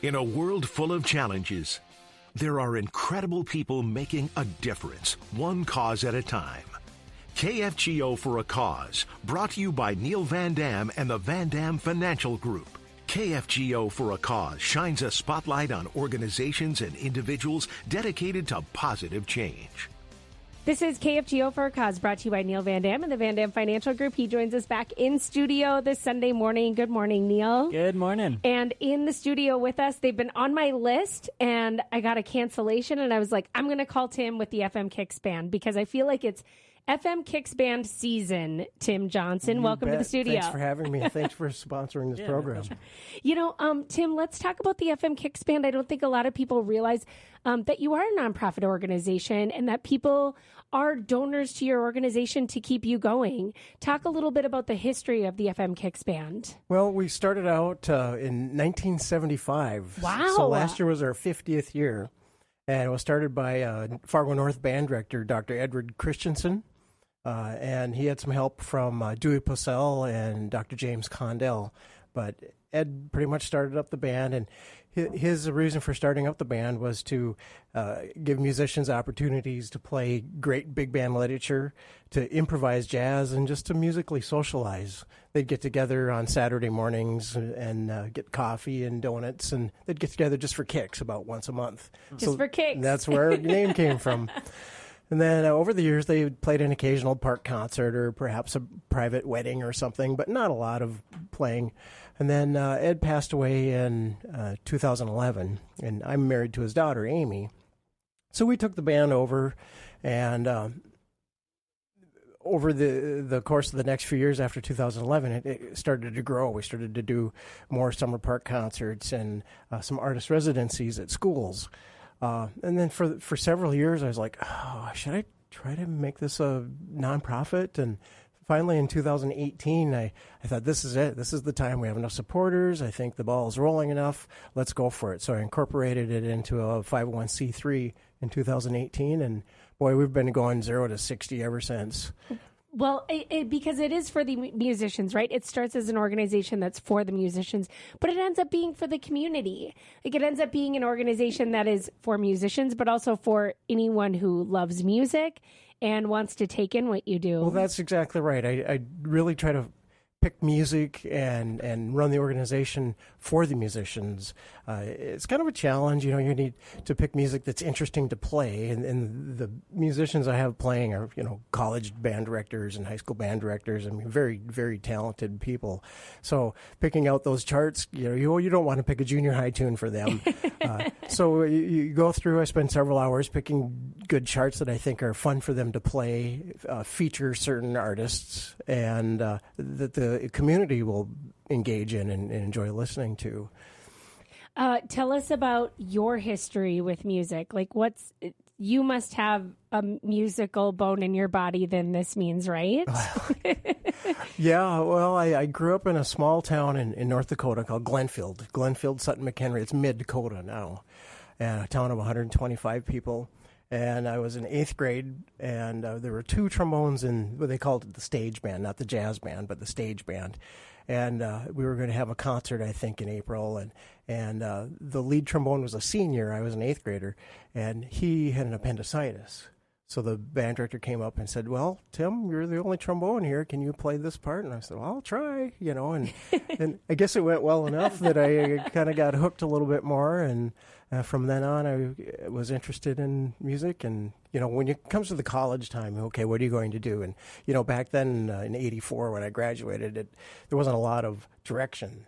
In a world full of challenges, there are incredible people making a difference, one cause at a time. KFGO for a Cause, brought to you by Neil Van Dam and the Van Dam Financial Group. KFGO for a Cause shines a spotlight on organizations and individuals dedicated to positive change. This is KFGO for a Cause, brought to you by Neil Van Dam and the Van Dam Financial Group. He joins us back in studio this Sunday morning. Good morning, Neil. Good morning. And in the studio with us, they've been on my list, and I got a cancellation, and I was like, I'm going to call Tim with the FM Kicks Band, because I feel like it's FM Kicks Band season. Tim Johnson, welcome to the studio. Thanks for having me. Thanks for sponsoring this program. You know, Tim, let's talk about the FM Kicks Band. I don't think a lot of people realize that you are a nonprofit organization and that people are donors to your organization to keep you going. Talk a little bit about the history of the FM Kicks Band. Well, we started out in 1975. Wow. So last year was our 50th year. And it was started by Fargo North band director, Dr. Edward Christensen. And he had some help from Dewey Purcell and Dr. James Condell. But Ed pretty much started up the band, and his reason for starting up the band was to give musicians opportunities to play great big band literature, to improvise jazz, and just to musically socialize. They'd get together on Saturday mornings and get coffee and donuts, and they'd get together just for kicks about once a month. Just for kicks. That's where the name came from. And then over the years, they played an occasional park concert or perhaps a private wedding or something, but not a lot of playing. And then Ed passed away in 2011, and I'm married to his daughter, Amy. So we took the band over, and over the course of the next few years after 2011, it started to grow. We started to do more summer park concerts and some artist residencies at schools. And then for several years, I was like, oh, should I try to make this a nonprofit? And finally, in 2018, I thought, this is it. This is the time. We have enough supporters. I think the ball is rolling enough. Let's go for it. So I incorporated it into a 501c3 in 2018. And boy, we've been going 0 to 60 ever since. Well, because it is for the musicians, right? It starts as an organization that's for the musicians, but it ends up being for the community. Like, it ends up being an organization that is for musicians, but also for anyone who loves music and wants to take in what you do. Well, that's exactly right. I really try to pick music and run the organization for the musicians. It's kind of a challenge. You know, you need to pick music that's interesting to play. And the musicians I have playing are, college band directors and high school band directors. I mean, very, very talented people. So picking out those charts, you don't want to pick a junior high tune for them. So you go through, I spend several hours picking good charts that I think are fun for them to play, feature certain artists, and that the community will engage in and enjoy listening to. Tell us about your history with music. Like, you must have a musical bone in your body, then this means, right? Yeah, well, I grew up in a small town in North Dakota called Glenfield, Sutton McHenry. It's mid-Dakota now, and a town of 125 people. And I was in 8th grade, and there were 2 trombones in what they called it the stage band, not the jazz band, but the stage band. And we were going to have a concert, I think, in April. And the lead trombone was a senior. I was an 8th grader, and he had an appendicitis. So the band director came up and said, well, Tim, you're the only trombone here. Can you play this part? And I said, well, I'll try, and I guess it went well enough that I kind of got hooked a little bit more. And from then on, I was interested in music. And, when it comes to the college time, okay, what are you going to do? And, back then in 84 when I graduated, there wasn't a lot of direction.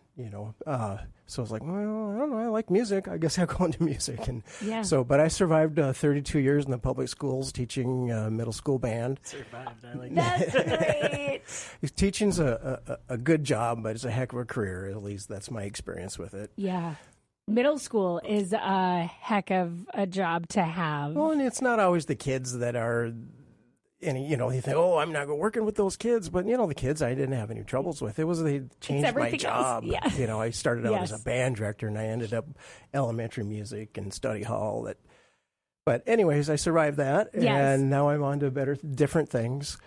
So I was like, well, I don't know, I like music. I guess I'll go into music. And yeah. But I survived 32 years in the public schools teaching middle school band. Survived, I like that. That's great. Teaching's a good job, but it's a heck of a career. At least that's my experience with it. Yeah. Middle school is a heck of a job to have. Well, and it's not always the kids that are... And, you think, oh, I'm not working with those kids. But, the kids I didn't have any troubles with. It was they changed my job. Yeah. I started out Yes. as a band director, and I ended up elementary music and study hall. But anyways, I survived that. Yes. And now I'm on to different things.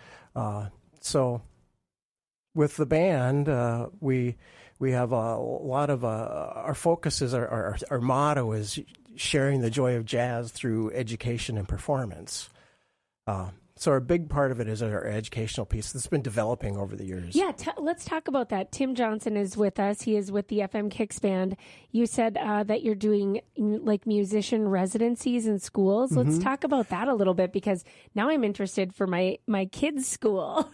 So with the band, we we have a lot of our focus is our motto is sharing the joy of jazz through education and performance. So a big part of it is our educational piece that's been developing over the years. Yeah, let's talk about that. Tim Johnson is with us. He is with the FM Kicks Band. You said that you're doing like musician residencies in schools. Let's talk about that a little bit, because now I'm interested for my kids' school.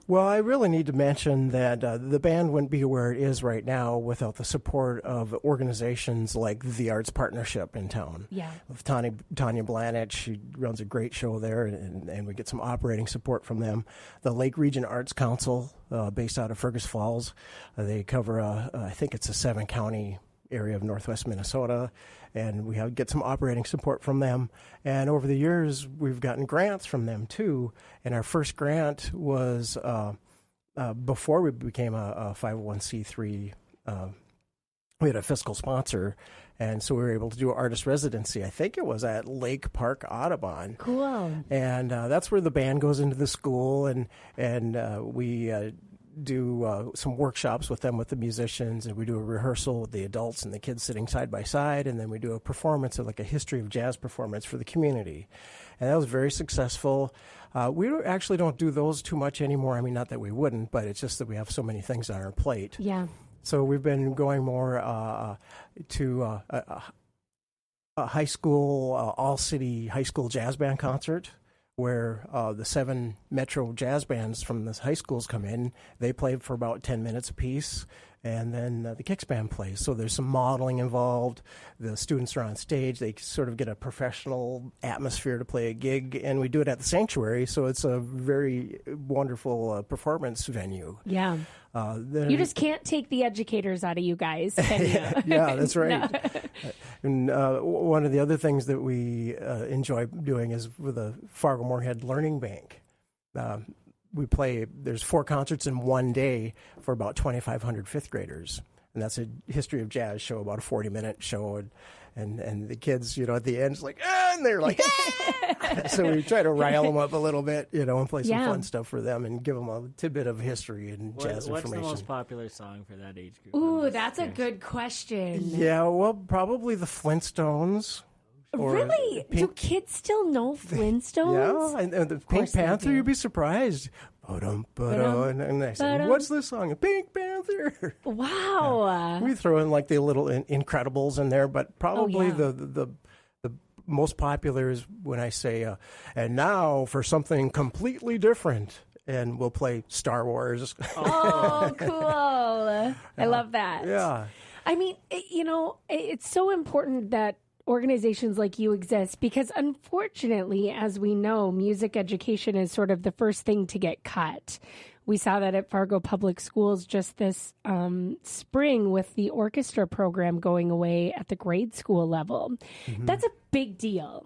Well, I really need to mention that the band wouldn't be where it is right now without the support of organizations like the Arts Partnership in town. Yeah. With Tanya Blanich, she runs a great show there, and we get some operating support from them. The Lake Region Arts Council, based out of Fergus Falls, they cover, I think it's a 7-county area of northwest Minnesota, and we get some operating support from them. And over the years, we've gotten grants from them too. And our first grant was before we became a 501c3. We had a fiscal sponsor, and so we were able to do an artist residency. I think it was at Lake Park Audubon. Cool. And that's where the band goes into the school, and we do some workshops with them, with the musicians, and we do a rehearsal with the adults and the kids sitting side by side, and then we do a performance of like a history of jazz performance for the community. And that was very successful. We actually don't do those too much anymore. I mean, not that we wouldn't, but it's just that we have so many things on our plate. Yeah. So we've been going more to a high school, all-city high school jazz band concert, where the 7 Metro jazz bands from the high schools come in. They play for about 10 minutes apiece, and then the Kicks Band plays. So there's some modeling involved. The students are on stage. They sort of get a professional atmosphere to play a gig, and we do it at the Sanctuary, so it's a very wonderful performance venue. Yeah. You just can't take the educators out of you guys, can you? Yeah, that's right. And one of the other things that we enjoy doing is with the Fargo Moorhead Learning Bank. There's 4 concerts in one day for about 2,500 fifth graders. And that's a history of jazz show, about a 40-minute show. And the kids, at the end, it's like, and they're like, ah! So we try to rile them up a little bit, and play some fun stuff for them and give them a tidbit of history and jazz information. What's the most popular song for that age group? Ooh, that's a good question. Yeah, well, probably the Flintstones. Really? Do kids still know Flintstones? Yeah, and the Pink Panther, you'd be surprised. And I said, what's this song? Pink Panther. Wow. We throw in like the little Incredibles in there, but probably the most popular is when I say, and now for something completely different. And we'll play Star Wars. Oh, cool. I love that. Yeah. I mean, it's so important that organizations like you exist, because unfortunately, as we know, music education is sort of the first thing to get cut. We saw that at Fargo Public Schools just this spring with the orchestra program going away at the grade school level. Mm-hmm. That's a big deal.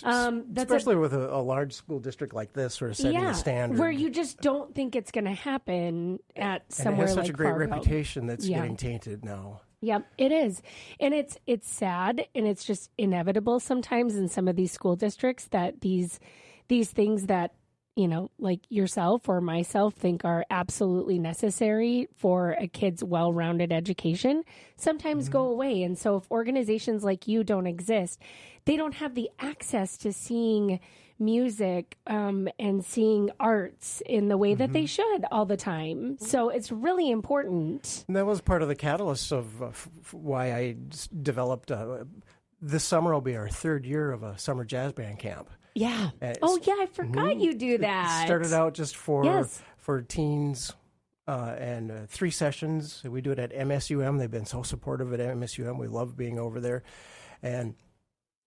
Especially with a large school district like this, sort of setting the standard. Where you just don't think it's going to happen at somewhere like Fargo. And it has such a great reputation that's getting tainted now. Yep, it is. And it's sad, and it's just inevitable sometimes in some of these school districts that these things that, like yourself or myself think are absolutely necessary for a kid's well-rounded education sometimes go away. And so if organizations like you don't exist, they don't have the access to seeing music and seeing arts in the way that they should all the time. So it's really important. And that was part of the catalyst of why I developed this summer will be our 3rd year of a summer jazz band camp. Yeah. I forgot you do that. It started out just for teens and 3 sessions. We do it at MSUM. They've been so supportive at MSUM. We love being over there. And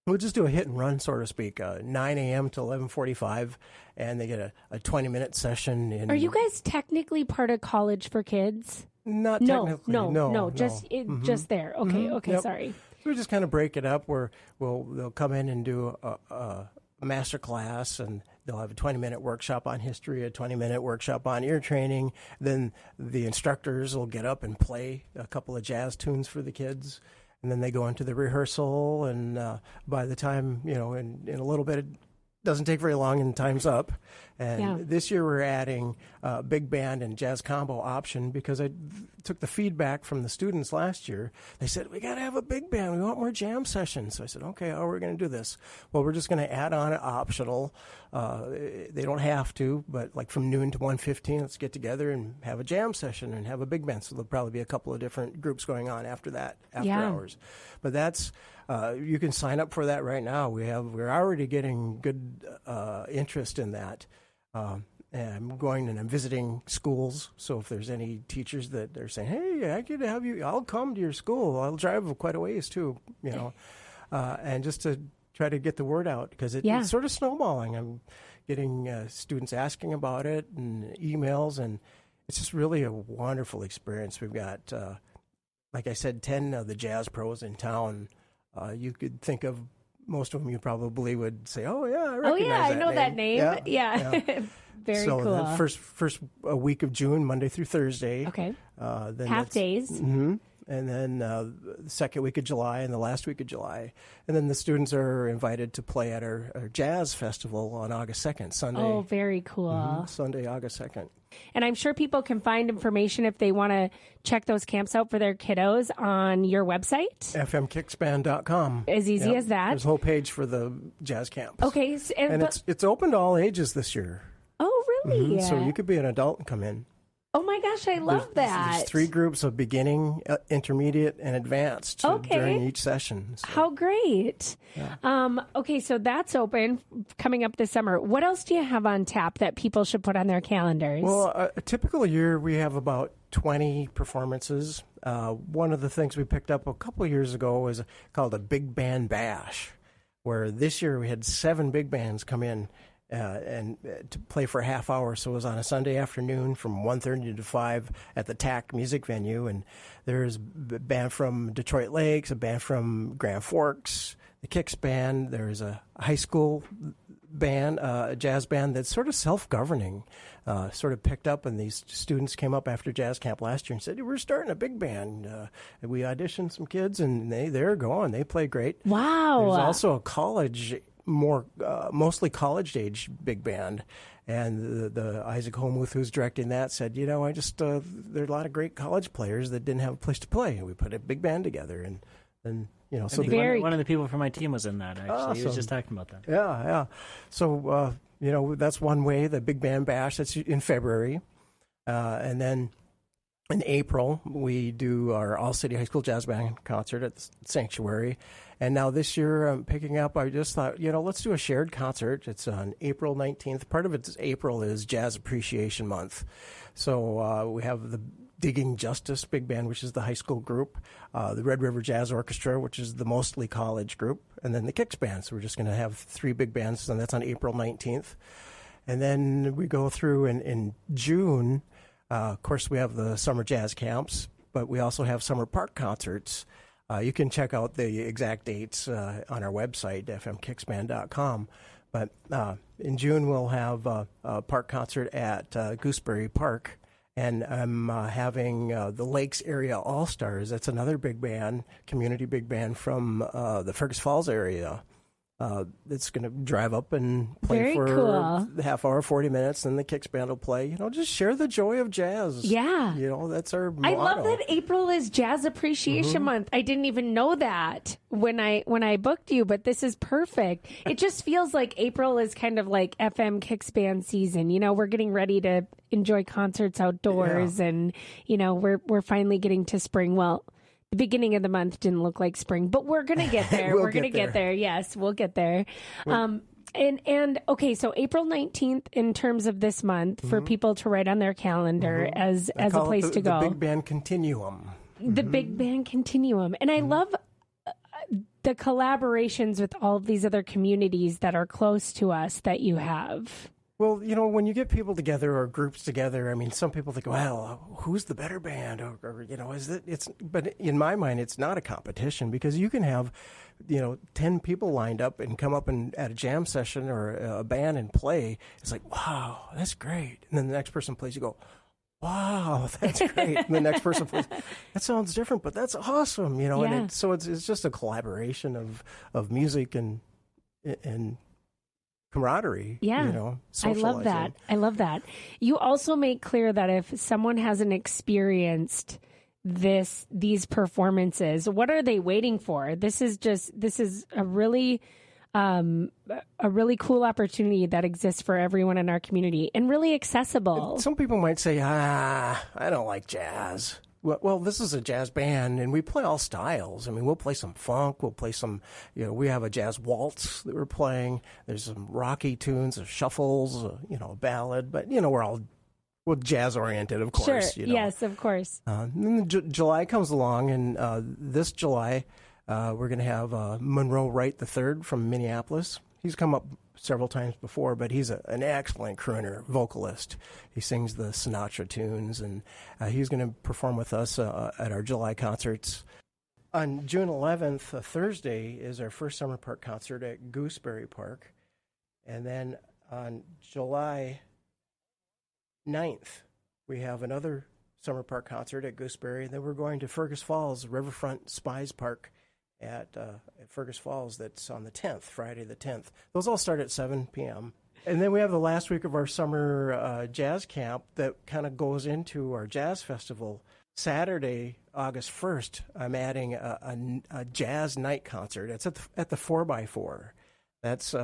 we'll just do a hit and run, so to speak, 9 a.m. to 11:45, and they get a 20-minute session. Are you guys technically part of College for Kids? Not technically. No. Just there. Okay, Yep. Sorry. So we just kind of break it up where they'll come in and do a master class, and they'll have a 20-minute workshop on history, a 20-minute workshop on ear training. Then the instructors will get up and play a couple of jazz tunes for the kids. And then they go into the rehearsal, and by the time, in a little bit, doesn't take very long and time's up. And Yeah. this year we're adding big band and jazz combo option because I took the feedback from the students last year. They said, we got to have a big band. We want more jam sessions. So I said, okay, how are we going to do this? Well, we're just going to add on an optional. They don't have to, but like from noon to 1:15, let's get together and have a jam session and have a big band. So there'll probably be a couple of different groups going on after that, after Yeah. hours. But that's you can sign up for that right now. We're already getting good interest in that. And I'm going and I'm visiting schools. So if there's any teachers that are saying, "Hey, I could have you. I'll come to your school. I'll drive quite a ways too." And just to try to get the word out because it's sort of snowballing. I'm getting students asking about it and emails, and it's just really a wonderful experience. We've got, like I said, 10 of the jazz pros in town. You could think of most of them. You probably would say, "Oh yeah, I recognize I know that name." Yeah. Very so cool. the first week of June, Monday through Thursday. Okay. Then Half days. Mm-hmm. And then the second week of July and the last week of July. And then the students are invited to play at our jazz festival on August 2nd, Sunday. Oh, very cool. Sunday, August 2nd. And I'm sure people can find information if they want to check those camps out for their kiddos on your website. fmkicksband.com. As easy as that. There's a whole page for the jazz camps. Okay. And it's open to all ages this year. Oh, really? So you could be an adult and come in. Oh my gosh, I love that. There's 3 groups of beginning, intermediate, and advanced during each session. So. How great. Yeah. Okay, so that's open coming up this summer. What else do you have on tap that people should put on their calendars? Well, a typical year, we have about 20 performances. One of the things we picked up a couple of years ago was called a Big Band Bash, where this year we had 7 big bands come in and to play for a half hour. So it was on a Sunday afternoon from 1:30 to 5 at the TAC music venue. And there's a band from Detroit Lakes, a band from Grand Forks, the Kicks Band. There's a high school band, a jazz band that's sort of self-governing, sort of picked up. And these students came up after jazz camp last year and said, we're starting a big band. And we auditioned some kids, and they're going. They play great. Wow. There's also a college mostly college age big band, and the Isaac Holmuth, who's directing that, said, I just there are a lot of great college players that didn't have a place to play. We put a big band together, and so one of the people from my team was in that. Actually, awesome. He was just talking about that. Yeah. So that's one way. The Big Band Bash, that's in February, and then in April we do our All City High School Jazz Band concert at the Sanctuary. And now this year, I'm picking up, I just thought, let's do a shared concert. It's on April 19th. Part of April is Jazz Appreciation Month. So we have the Digging Justice Big Band, which is the high school group, the Red River Jazz Orchestra, which is the mostly college group, and then the Kicks Band. So we're just going to have 3 big bands, and that's on April 19th. And then we go through in June. Of course, we have the summer jazz camps, but we also have summer park concerts. You can check out the exact dates on our website, fmkicksband.com. But in June, we'll have a park concert at Gooseberry Park. And I'm having the Lakes Area All-Stars. That's another big band, community big band from the Fergus Falls area. That's going to drive up and play Very for cool. a half hour, 40 minutes, and the Kicks Band will play. Just share the joy of jazz. Yeah. That's our motto. I love that April is Jazz Appreciation Month. I didn't even know that when I booked you, but this is perfect. It just feels like April is kind of like FM Kicks Band season. We're getting ready to enjoy concerts outdoors, and we're finally getting to spring. Well, the beginning of the month didn't look like spring, but we're going to get there. We're going to get there. Yes, we'll get there. And okay, so April 19th in terms of this month for people to write on their calendar as a place to go. The Big Band Continuum. The Big Band Continuum. And I love the collaborations with all of these other communities that are close to us that you have. Well, when you get people together or groups together, some people think, well, who's the better band? Or is it? But in my mind, it's not a competition because you can have, 10 people lined up and come up and at a jam session or a band and play. It's like, wow, that's great. And then the next person plays, you go, wow, that's great. And the next person plays, that sounds different, but that's awesome. And so it's just a collaboration of music and camaraderie. Yeah. You know, I love that. socializing. I love that. You also make clear that if someone hasn't experienced these performances, what are they waiting for? This is a really cool opportunity that exists for everyone in our community and really accessible. Some people might say, I don't like jazz. Well, this is a jazz band, and we play all styles. I mean, we'll play some funk. We'll play some, we have a jazz waltz that we're playing. There's some rocky tunes, shuffles, a ballad. But, we're all jazz-oriented, of course. Sure, yes, of course. Then July comes along, and this July, we're going to have Monroe Wright III from Minneapolis. He's come up several times before, but he's an excellent crooner, vocalist. He sings the Sinatra tunes, and he's going to perform with us at our July concerts. On June 11th, a Thursday, is our first Summer Park concert at Gooseberry Park. And then on July 9th, we have another Summer Park concert at Gooseberry. Then we're going to Fergus Falls, Riverfront Spies Park at Fergus Falls. That's on the 10th, Friday the 10th. Those all start at 7 p.m. And then we have the last week of our summer jazz camp that kind of goes into our jazz festival. Saturday, August 1st, I'm adding a jazz night concert. It's at the 4x4. That's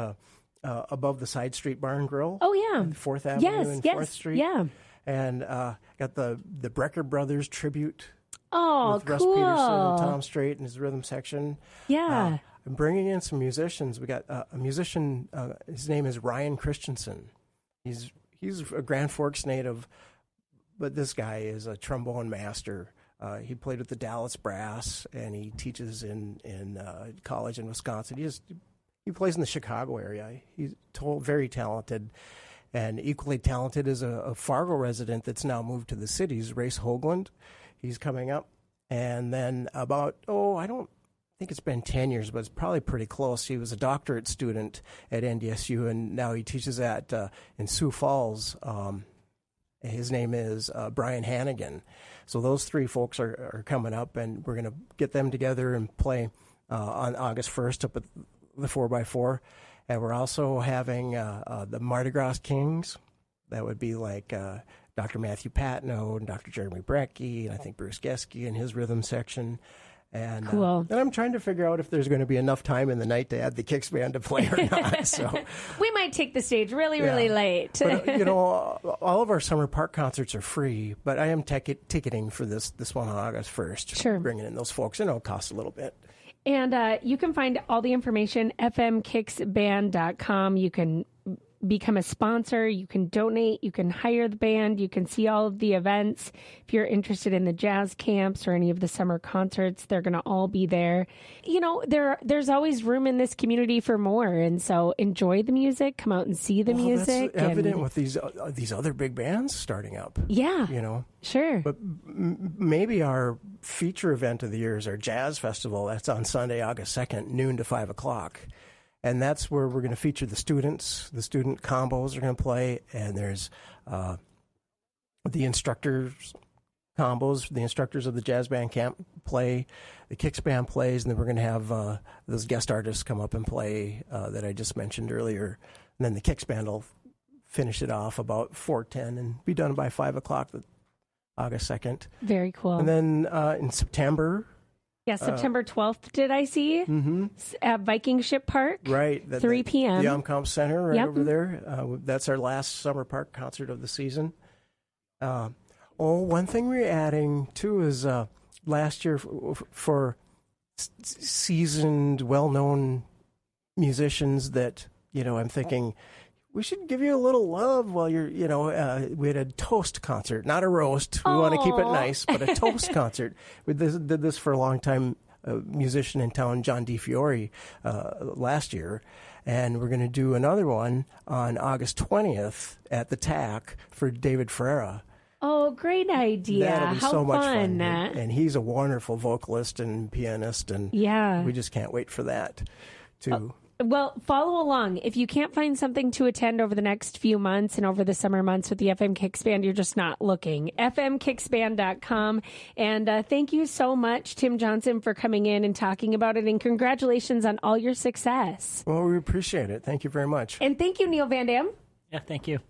above the Side Street Bar and Grill. Oh, yeah. 4th Avenue and 4th Street. Yeah. And got the Brecker Brothers tribute. Oh, with cool. Russ Peterson and Tom Strait in his rhythm section. Yeah. I'm bringing in some musicians. We got a musician. His name is Ryan Christensen. He's a Grand Forks native, but this guy is a trombone master. He played with the Dallas Brass, and he teaches in college in Wisconsin. He plays in the Chicago area. He's very talented. And equally talented is a Fargo resident that's now moved to the cities, Race Hoagland. He's coming up. And then I don't think it's been 10 years, but it's probably pretty close. He was a doctorate student at NDSU, and now he teaches in Sioux Falls. His name is Brian Hannigan. So those three folks are coming up, and we're going to get them together and play on August 1st up at the 4x4. And we're also having the Mardi Gras Kings. That would be like Dr. Matthew Patno and Dr. Jeremy Brecky, and I think Bruce Geske in his rhythm section. And, cool. And I'm trying to figure out if there's going to be enough time in the night to add the Kicks band to play or not. So we might take the stage really late. But, all of our Summer Park concerts are free, but I am ticketing for this one on August 1st. Sure. Bringing in those folks. It'll cost a little bit. And you can find all the information, fmkicksband.com. You can become a sponsor. You can donate. You can hire the band. You can see all of the events. If you're interested in the jazz camps or any of the summer concerts, they're going to all be there. There's always room in this community for more. And so enjoy the music. Come out and see the music. That's evident with these other big bands starting up. Yeah. Sure. But maybe our feature event of the year is our jazz festival. That's on Sunday, August 2nd, noon to 5 o'clock. And that's where we're going to feature the students. The student combos are going to play, and there's the instructors combos. The instructors of the jazz band camp play. The Kicks band plays, and then we're going to have those guest artists come up and play that I just mentioned earlier. And then the Kicks band will finish it off about 4:10 and be done by 5 o'clock, August 2nd. Very cool. And then in September... Yeah, September 12th, did I see? Mm-hmm. At Viking Ship Park. Right. 3 p.m. The Omcomp Center right Yep. over there. That's our last Summer Park concert of the season. One thing we're adding, too, is last year for seasoned, well-known musicians that, I'm thinking... We should give you a little love while you're, we had a toast concert, not a roast. We want to keep it nice, but a toast concert. We did this for a long time, a musician in town, John DiFiore, last year. And we're going to do another one on August 20th at the TAC for David Ferreira. Oh, great idea. That'll be How so much fun. fun. And he's a wonderful vocalist and pianist, and yeah. we just can't wait for that, too. Well, follow along. If you can't find something to attend over the next few months and over the summer months with the FM Kicks Band, you're just not looking. fmkicksband.com. And thank you so much, Tim Johnson, for coming in and talking about it. And congratulations on all your success. Well, we appreciate it. Thank you very much. And thank you, Neil Van Dam. Yeah, thank you.